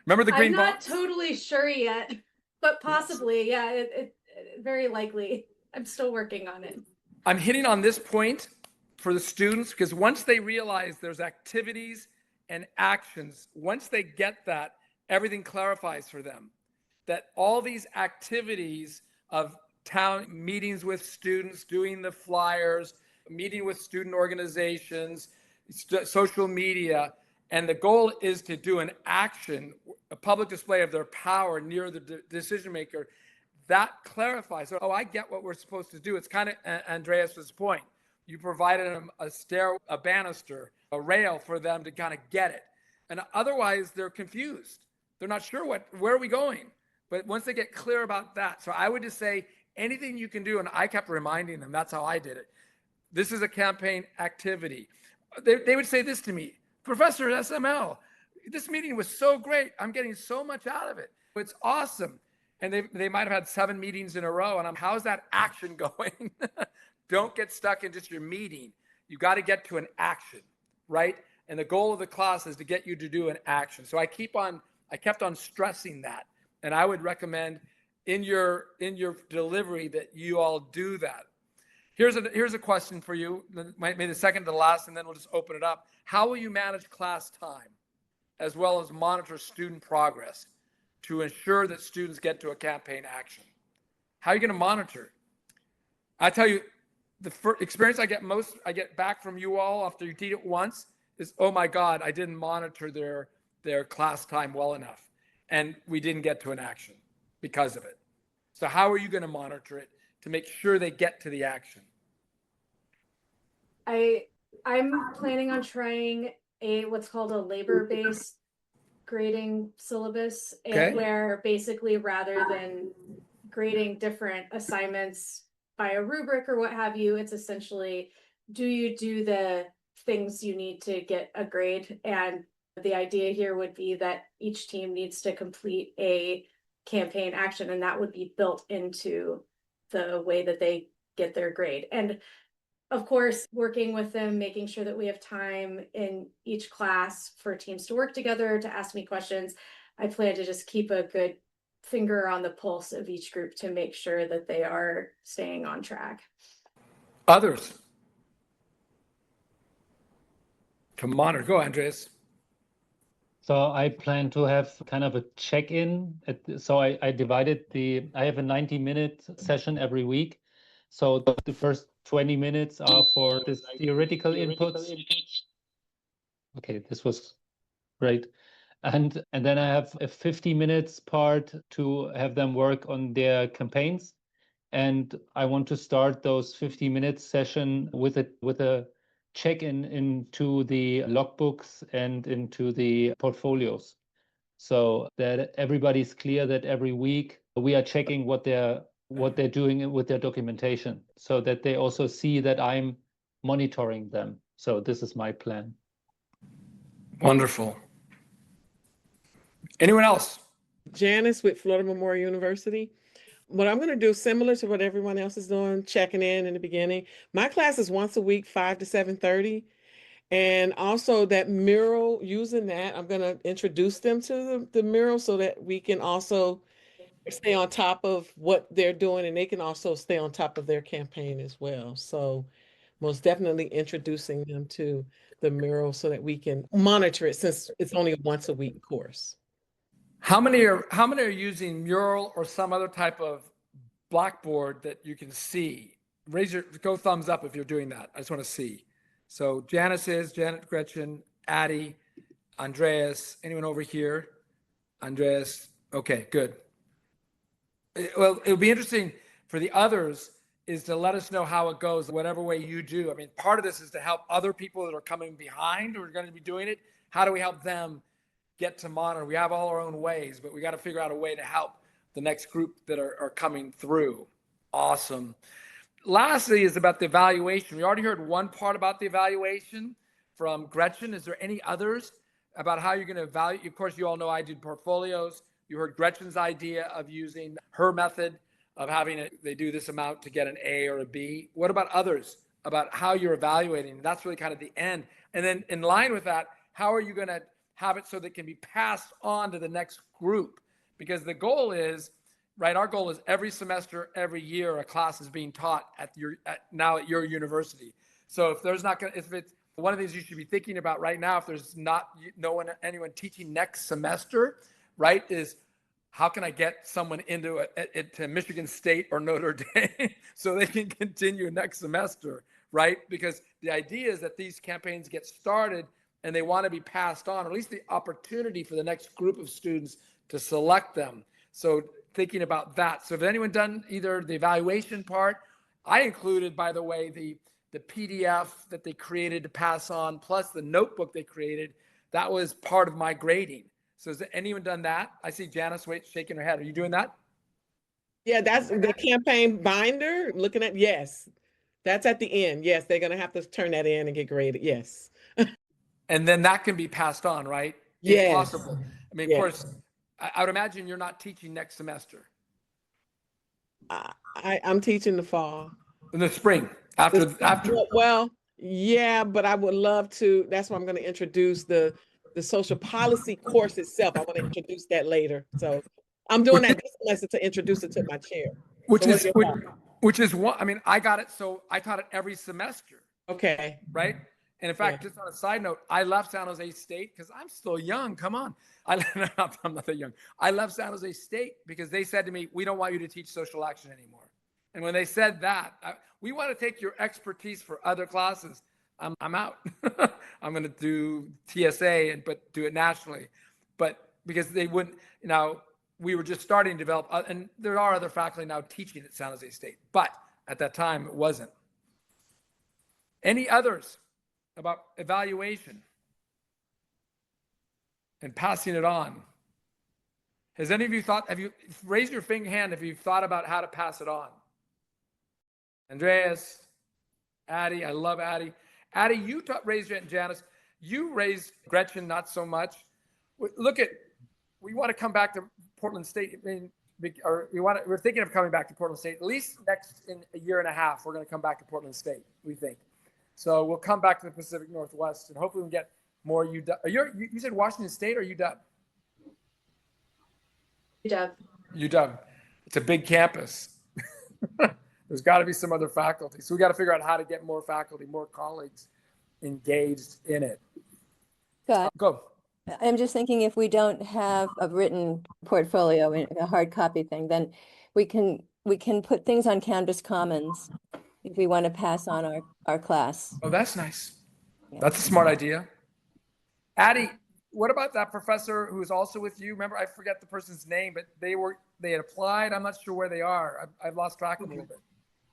Remember the green box? I'm not totally sure yet, but possibly, yeah, it very likely. I'm still working on it. I'm hitting on this point for the students because once they realize there's activities and actions, once they get that, everything clarifies for them. That all these activities of town meetings with students, doing the flyers, meeting with student organizations, social media, and the goal is to do an action, a public display of their power near the decision maker. That clarifies. So, I get what we're supposed to do. It's kind of Andreas's point. You provided them a banister, a rail for them to kind of get it. And otherwise they're confused. They're not sure where are we going? But once they get clear about that, so I would just say anything you can do. And I kept reminding them, that's how I did it. This is a campaign activity. They would say this to me, Professor SML, this meeting was so great. I'm getting so much out of it. It's awesome. And they might have had 7 meetings in a row. And how's that action going? Don't get stuck in just your meeting. You got to get to an action, right? And the goal of the class is to get you to do an action. So I kept on stressing that. And I would recommend in your delivery that you all do that. Here's a question for you, maybe the second to the last, and then we'll just open it up. How will you manage class time as well as monitor student progress to ensure that students get to a campaign action? How are you going to monitor it? I tell you, the experience I get back from you all after you teach it once is, oh my God, I didn't monitor their class time well enough. And we didn't get to an action because of it. So how are you going to monitor it to make sure they get to the action? I'm planning on trying what's called a labor-based grading syllabus, and where basically rather than grading different assignments by a rubric or what have you, it's essentially, do you do the things you need to get a grade? And the idea here would be that each team needs to complete a campaign action, and that would be built into the way that they get their grade. And of course, working with them, making sure that we have time in each class for teams to work together, to ask me questions. I plan to just keep a good finger on the pulse of each group to make sure that they are staying on track. Others to monitor. Go, Andreas. So I plan to have kind of a check-in. So I divided I have a 90-minute session every week. So the first 20 minutes are for this theoretical inputs. Okay, this was great. And then I have a 50 minutes part to have them work on their campaigns. And I want to start those 50 minutes session with a check-in into the logbooks and into the portfolios, so that everybody's clear that every week we are checking what they're doing with their documentation, so that they also see that I'm monitoring them. So this is my plan. Wonderful. Anyone else? Janice with Florida Memorial University. What I'm going to do, similar to what everyone else is doing, checking in the beginning. My class is once a week, 5 to 7:30. And also that mural, using that, I'm going to introduce them to the mural so that we can also stay on top of what they're doing, and they can also stay on top of their campaign as well. So most definitely introducing them to the mural so that we can monitor it, since it's only a once a week course. How many are using mural or some other type of Blackboard that you can see? Go thumbs up if you're doing that. I just want to see. So Janice is, Janet, Gretchen, Addie, Andreas, anyone over here? Andreas, okay, good. Well, it'll be interesting for the others is to let us know how it goes, whatever way you do. I mean, part of this is to help other people that are coming behind who are going to be doing it. How do we help them get to monitor? We have all our own ways, but we got to figure out a way to help the next group that are coming through. Awesome. Lastly is about the evaluation. We already heard one part about the evaluation from Gretchen. Is there any others about how you're going to evaluate? Of course, you all know I did portfolios. You heard Gretchen's idea of using her method of having it, they do this amount to get an A or a B. What about others about how you're evaluating? That's really kind of the end. And then in line with that, how are you going to have it so that it can be passed on to the next group? Because the goal is, right, our goal is every semester, every year, a class is being taught at your university. So if there's not going to, if it's one of the things you should be thinking about right now, if there's anyone teaching next semester, right, is how can I get someone into to Michigan State or Notre Dame so they can continue next semester, right? Because the idea is that these campaigns get started and they want to be passed on, or at least the opportunity for the next group of students to select them. So thinking about that. So have anyone done either the evaluation part? I included, by the way, the PDF that they created to pass on, plus the notebook they created. That was part of my grading. So has anyone done that? I see Janice shaking her head. Are you doing that? Yeah, that's the campaign binder. Looking at, yes, that's at the end. Yes, they're going to have to turn that in and get graded. Yes. And then that can be passed on, right? Yes. If possible. I mean, of course, I would imagine you're not teaching next semester. I'm teaching the fall. In the spring, after. Well, yeah, but I would love to. That's why I'm going to introduce the social policy course itself. I want to introduce that later. So I'm doing that this semester to introduce it to my chair. Which is one. I mean, I got it. So I taught it every semester. Okay. Right. And in fact, just on a side note, I left San Jose State because I'm still young. Come on. I'm not that young. I left San Jose State because they said to me, we don't want you to teach social action anymore. And when they said that, we want to take your expertise for other classes. I'm out. I'm going to do TSA, but do it nationally. But because they wouldn't, we were just starting to develop, and there are other faculty now teaching at San Jose State. But at that time, it wasn't. Any others about evaluation and passing it on? Has any of you raised your hand if you've thought about how to pass it on? Andreas, Addie, I love Addie. Addie, you raised your hand, Janice. You raised Gretchen, not so much. We want to come back to Portland State. I mean, we're thinking of coming back to Portland State. At least next in a year and a half, we're going to come back to Portland State, we think. So we'll come back to the Pacific Northwest and hopefully we can get more UW. You said Washington State or UW? UW. UW. It's a big campus. There's got to be some other faculty. So we got to figure out how to get more faculty, more colleagues engaged in it. Scott, go. I'm just thinking if we don't have a written portfolio in a hard copy thing, then we can put things on Canvas Commons if we want to pass on our class. Oh, that's nice. Yeah. That's a smart idea. Addie, what about that professor who's also with you? Remember, I forget the person's name, but they had applied. I'm not sure where they are. I've lost track of them a little bit.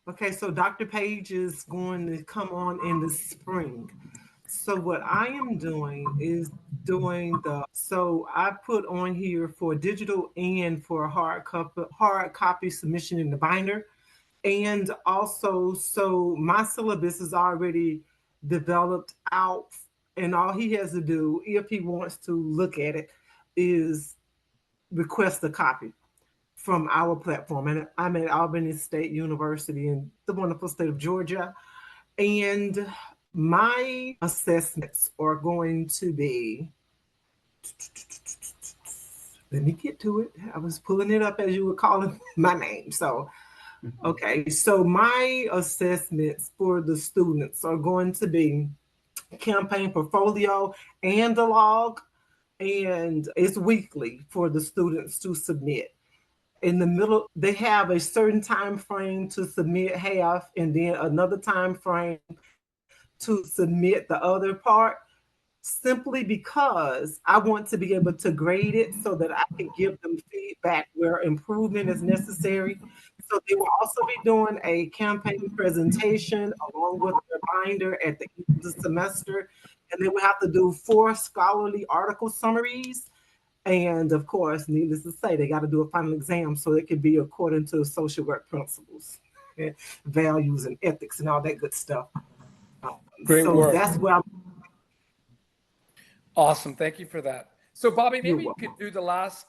Okay, so Dr. Page is going to come on in the spring. So what I am doing is so I put on here for digital and for hard copy submission in the binder. And also, so my syllabus is already developed out, and all he has to do, if he wants to look at it, is request a copy from our platform. And I'm at Albany State University in the wonderful state of Georgia. And my assessments are going to be, let me get to it. I was pulling it up as you were calling my name. So, okay. So my assessments for the students are going to be campaign portfolio and the log, and it's weekly for the students to submit. in the middle, they have a certain time frame to submit half and then another time frame to submit the other part, simply because I want to be able to grade it so that I can give them feedback where improvement is necessary. So they will also be doing a campaign presentation along with their binder at the end of the semester. And they will have to do 4 scholarly article summaries. And of course, needless to say, they got to do a final exam so it can be according to social work principles, and values and ethics and all that good stuff. Great so work. That's where I'm. Awesome. Thank you for that. So Bobby, maybe You're you could do the last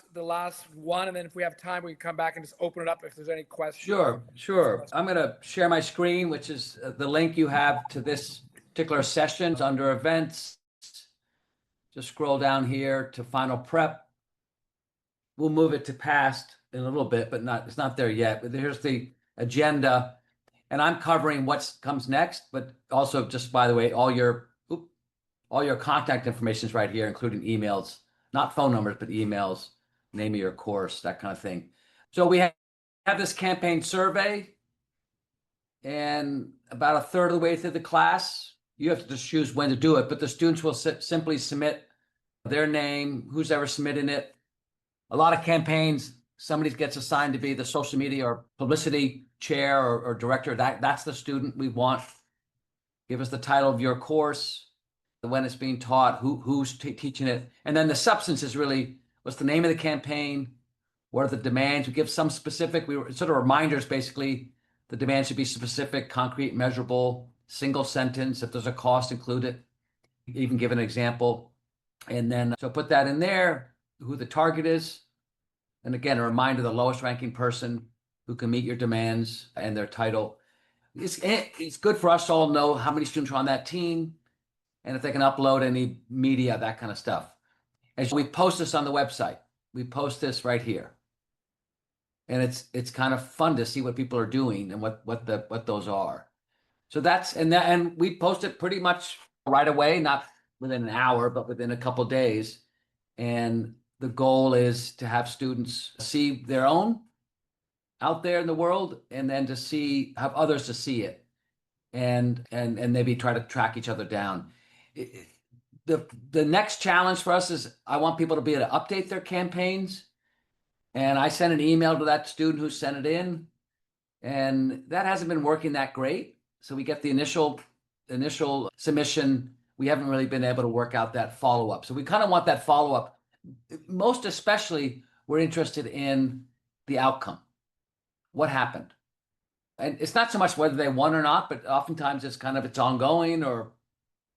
one, and then if we have time, we can come back and just open it up if there's any questions. Sure. I'm going to share my screen, which is the link you have to this particular session. It's under events. Just scroll down here to final prep. We'll move it to past in a little bit, but it's not there yet. But here's the agenda. And I'm covering what comes next, but also, just by the way, all your contact information is right here, including emails, not phone numbers, but emails, name of your course, that kind of thing. So we have this campaign survey, and about a third of the way through the class, you have to just choose when to do it, but the students will simply submit their name, who's ever submitting it. A lot of campaigns, somebody gets assigned to be the social media or publicity chair or director. That's the student we want. Give us the title of your course, when it's being taught, who's teaching it. And then the substance is really, what's the name of the campaign? What are the demands? We give some specific, sort of reminders, basically. The demands should be specific, concrete, measurable, single sentence. If there's a cost, include it. Even give an example. And then, so put that in there, who the target is. And again, a reminder, the lowest ranking person who can meet your demands and their title. It's good for us to all know how many students are on that team, and if they can upload any media, that kind of stuff. And we post this on the website. We post this right here. And it's kind of fun to see what people are doing and what those are. So and we post it pretty much right away, not within an hour, but within a couple of days. And the goal is to have students see their own out there in the world, and then have others to see it, and maybe try to track each other down. The next challenge for us is I want people to be able to update their campaigns. And I sent an email to that student who sent it in, and that hasn't been working that great. So we get the initial submission. We haven't really been able to work out that follow-up. So we kind of want that follow-up. Most especially, we're interested in the outcome. What happened? And it's not so much whether they won or not, but oftentimes it's ongoing,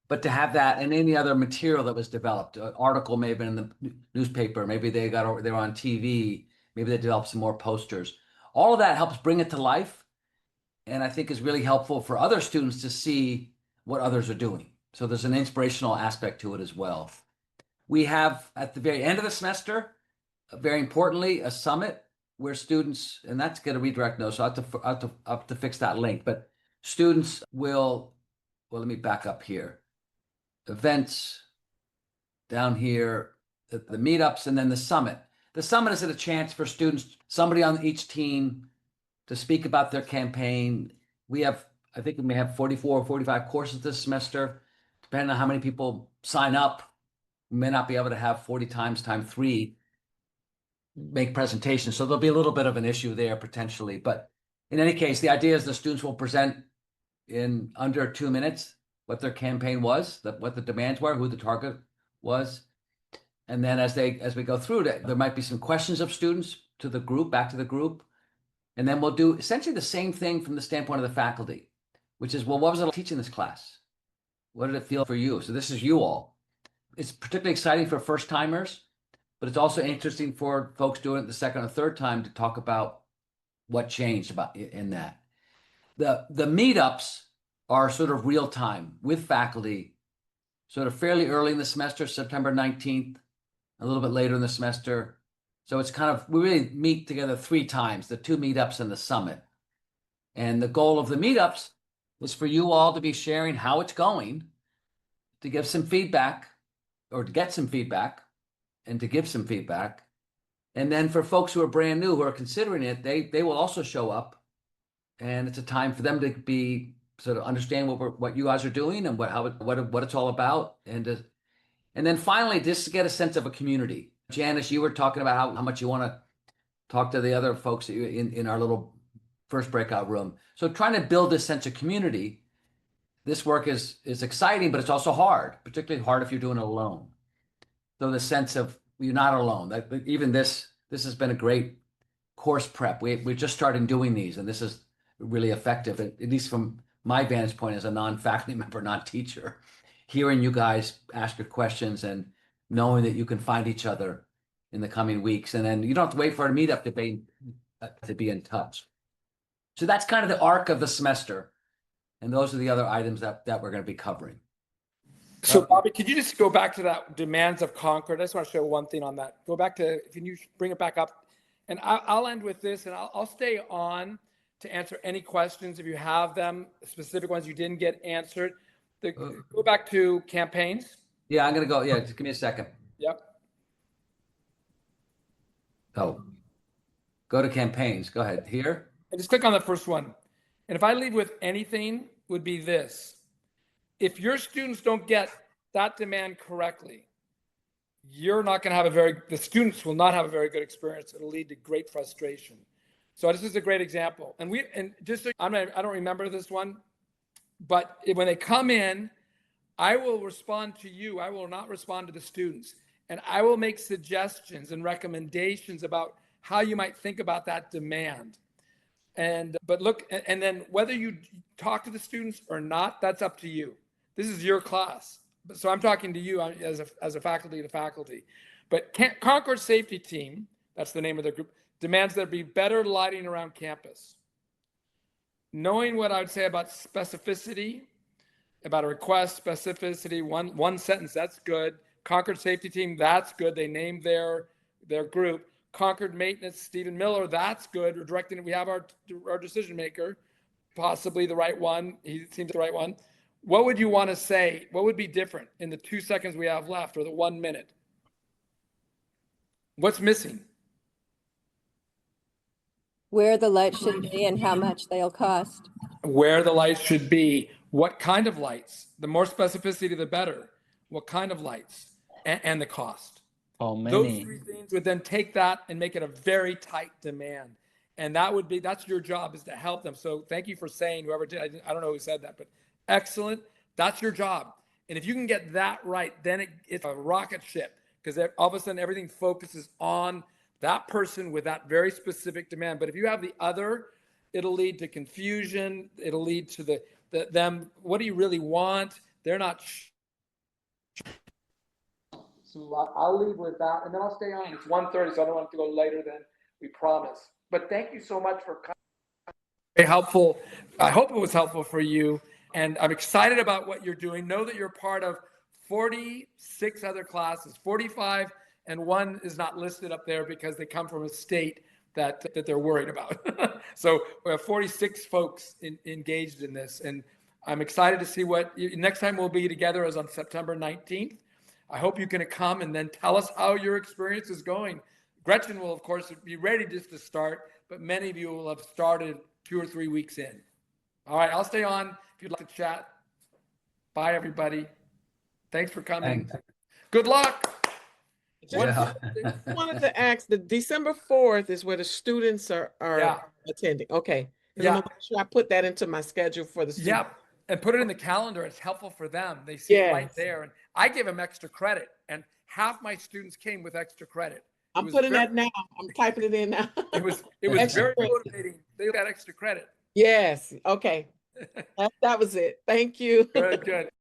but to have that and any other material that was developed, an article may have been in the newspaper, maybe they were on TV, maybe they developed some more posters. All of that helps bring it to life, and I think is really helpful for other students to see what others are doing. So there's an inspirational aspect to it as well. We have, at the very end of the semester, very importantly, a summit where students, and that's going to redirect notes, so I have to fix that link, but students will, let me back up here. Events down here, the meetups, and then the summit. The summit is a chance for students, somebody on each team, to speak about their campaign. I think we may have 44 or 45 courses this semester. Depending on how many people sign up, we may not be able to have 40 times 3 make presentations. So there'll be a little bit of an issue there potentially. But in any case, the idea is the students will present in under 2 minutes what their campaign was, what the demands were, who the target was. And then as we go through it, there might be some questions of students to the group, back to the group. And then we'll do essentially the same thing from the standpoint of the faculty, which is, well, what was it like teaching this class? What did it feel for you? So this is you all. It's particularly exciting for first timers, but it's also interesting for folks doing it the second or third time to talk about what changed in that. The meetups are sort of real time with faculty, sort of fairly early in the semester, September 19th, a little bit later in the semester. So it's we really meet together 3 times, the 2 meetups and the summit. And the goal of the meetups is for you all to be sharing how it's going, to give some feedback, or to get some feedback, and to give some feedback. And then for folks who are brand new, who are considering it, they will also show up, and it's a time for them to be sort of understand what you guys are doing and what it's all about, and then finally just to get a sense of a community. Janice, you were talking about how much you want to talk to the other folks in our little first breakout room. So trying to build this sense of community. This work is exciting, but it's also hard, particularly hard if you're doing it alone. So the sense of you're not alone. Even this has been a great course prep. We're just starting doing these, and this is really effective, at least from my vantage point as a non-faculty member, non-teacher. Hearing you guys ask your questions and knowing that you can find each other in the coming weeks, and then you don't have to wait for a meetup to be in touch. So that's kind of the arc of the semester, and those are the other items that we're going to be covering. So Bobby, could you just go back to that demands of Concord? I just want to show one thing on that. Go back to, can you bring it back up? And I'll end with this, and I'll stay on to answer any questions if you have them, specific ones you didn't get answered. Go back to campaigns. Yeah, I'm going to go. Yeah, just give me a second. Yep. Oh, go to campaigns. Go ahead. Here. And just click on the first one. And if I leave with anything, would be this. If your students don't get that demand correctly, you're not going to have the students will not have a very good experience. It'll lead to great frustration. So this is a great example. And just so I don't remember this one, but when they come in, I will respond to you. I will not respond to the students. And I will make suggestions and recommendations about how you might think about that demand. But look, and then whether you talk to the students or not, that's up to you. This is your class. So I'm talking to you as a faculty to faculty. But Concord Safety Team, that's the name of their group, demands there be better lighting around campus. Knowing what I would say about specificity, about a request, specificity, one sentence, that's good. Concord Safety Team, that's good. They named their group. Concord Maintenance, Stephen Miller, that's good. We're directing it. We have our decision maker, possibly the right one. He seems the right one. What would you want to say? What would be different in the 2 seconds we have left, or the 1 minute? What's missing? Where the lights should be and how much they'll cost. Where the lights should be. What kind of lights? The more specificity, the better. What kind of lights? And the cost. How many? Those three things would then take that and make it a very tight demand. And that's your job, is to help them. So thank you for saying, whoever did, I don't know who said that, but excellent. That's your job. And if you can get that right, then it's a rocket ship, because all of a sudden everything focuses on that person with that very specific demand. But if you have the other, it'll lead to confusion. It'll lead to them. What do you really want? They're not. So I'll leave with that, and then I'll stay on. It's 1:30, so I don't want to go later than we promised. But thank you so much for coming. Very helpful. I hope it was helpful for you. And I'm excited about what you're doing. Know that you're part of 46 other classes, 45, and one is not listed up there because they come from a state that they're worried about. So we have 46 folks engaged in this. And I'm excited to see next time we'll be together is on September 19th. I hope you can come and then tell us how your experience is going. Gretchen will, of course, be ready just to start, but many of you will have started 2 or 3 weeks in. All right, I'll stay on if you'd like to chat. Bye, everybody. Thanks for coming. Thanks. Good luck. I wanted to ask, the December 4th is where the students are attending. Okay. Yeah. I'm sure I put that into my schedule for the students. Yeah. And put it in the calendar. It's helpful for them. They see it right there. And I give them extra credit. And half my students came with extra credit. I'm putting that now. I'm typing it in now. It was very motivating. They got extra credit. Yes. Okay. That was it. Thank you. Good.